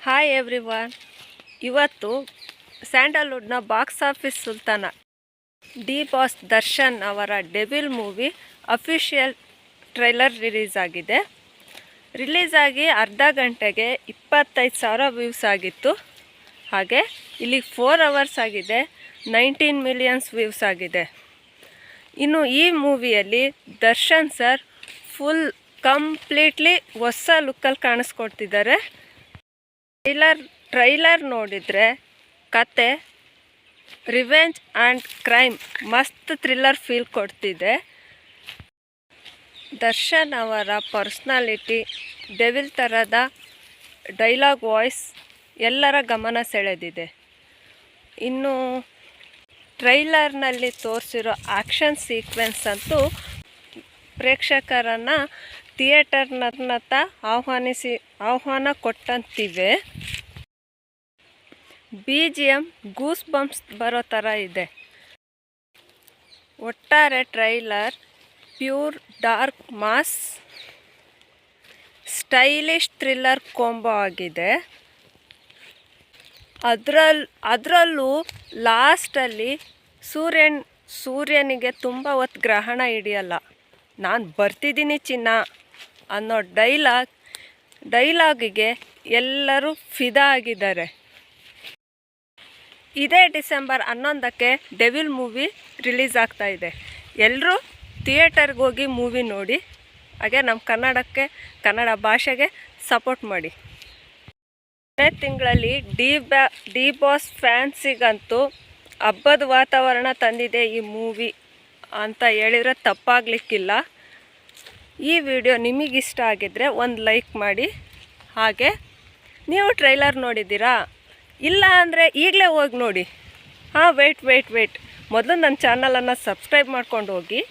Hi everyone. ಇವತ್ತು ಸ್ಯಾಂಡಲ್ವುಡ್ನ box office ಸುಲ್ತಾನ D boss Darshan ಅವರ devil movie official trailer release ಆಗಿದೆ. Release ಆಗಿ ಅರ್ಧ ಗಂಟೆಗೆ 25,000 ವ್ಯೂಸ್ ಆಗಿತ್ತು. ಹಾಗೆ ಇಲ್ಲಿ 4 ಅವರ್ಸ್ ಆಗಿದೆ, 19 ಮಿಲಿಯನ್ಸ್ ವ್ಯೂಸ್ ಆಗಿದೆ. ಇನ್ನು ಈ ಮೂವಿಯಲ್ಲಿ ದರ್ಶನ್ ಸರ್ ಫುಲ್ ಕಂಪ್ಲೀಟ್ಲಿ ಹೊಸ ಲುಕ್ಕಲ್ಲಿ ಕಾಣಿಸ್ಕೊಡ್ತಿದ್ದಾರೆ. ಟ್ರೈಲರ್ ನೋಡಿದರೆ ಕತೆ ರಿವೆಂಜ್ ಆ್ಯಂಡ್ ಕ್ರೈಮ್ ಮಸ್ತ್ ಥ್ರಿಲ್ಲರ್ ಫೀಲ್ ಕೊಡ್ತಿದೆ. ದರ್ಶನ್ ಅವರ ಪರ್ಸ್ನಾಲಿಟಿ, ಡೆವಿಲ್ ಥರದ ಡೈಲಾಗ್ ವಾಯ್ಸ್ ಎಲ್ಲರ ಗಮನ ಸೆಳೆದಿದೆ. ಇನ್ನು ಟ್ರೈಲರ್ನಲ್ಲಿ ತೋರಿಸಿರೋ ಆ್ಯಕ್ಷನ್ ಸೀಕ್ವೆನ್ಸ್ ಅಂತೂ ಪ್ರೇಕ್ಷಕರನ್ನು ಥಿಯೇಟರ್ನತ್ತ ಆಹ್ವಾನ ಕೊಟ್ಟಂತಿವೆ. BGM ಗೂಸ್ ಬಂಪ್ಸ್ ಬರೋ ಥರ ಇದೆ. ಒಟ್ಟಾರೆ trailer pure dark mass stylish thriller combo ಆಗಿದೆ. ಅದರಲ್ಲೂ ಲಾಸ್ಟಲ್ಲಿ ಸೂರ್ಯನಿಗೆ ತುಂಬ ಹೊತ್ತು ಗ್ರಹಣ ಹಿಡಿಯಲ್ಲ, ನಾನು ಬರ್ತಿದ್ದೀನಿ ಚಿನ್ನ ಅನ್ನೋ ಡೈಲಾಗಿಗೆ ಎಲ್ಲರೂ ಫಿದಾ ಆಗಿದ್ದಾರೆ. ಇದೇ ಡಿಸೆಂಬರ್ 11ಕ್ಕೆ ಡೆವಿಲ್ ಮೂವಿ ರಿಲೀಸ್ ಆಗ್ತಾ ಇದೆ. ಎಲ್ಲರೂ ಥಿಯೇಟರ್ಗೆ ಹೋಗಿ ಮೂವಿ ನೋಡಿ, ಹಾಗೆ ನಮ್ಮ ಕನ್ನಡ ಭಾಷೆಗೆ ಸಪೋರ್ಟ್ ಮಾಡಿ. ಮೇ ತಿಂಗಳಲ್ಲಿ ಡಿ ಬಾಸ್ ಫ್ಯಾನ್ಸಿಗಂತೂ ಹಬ್ಬದ ವಾತಾವರಣ ತಂದಿದೆ ಈ ಮೂವಿ ಅಂತ ಹೇಳಿದರೆ ತಪ್ಪಾಗಲಿಕ್ಕಿಲ್ಲ. ಈ ವಿಡಿಯೋ ನಿಮಗಿಷ್ಟ ಆಗಿದ್ದರೆ ಒಂದು ಲೈಕ್ ಮಾಡಿ. ಹಾಗೆ ನೀವು ಟ್ರೈಲರ್ ನೋಡಿದ್ದೀರಾ? ಇಲ್ಲ ಅಂದರೆ ಈಗಲೇ ಹೋಗಿ ನೋಡಿ. ವೆಯ್ಟ್ ಮೊದಲು ನನ್ನ ಚಾನಲನ್ನು ಸಬ್ಸ್ಕ್ರೈಬ್ ಮಾಡ್ಕೊಂಡು ಹೋಗಿ.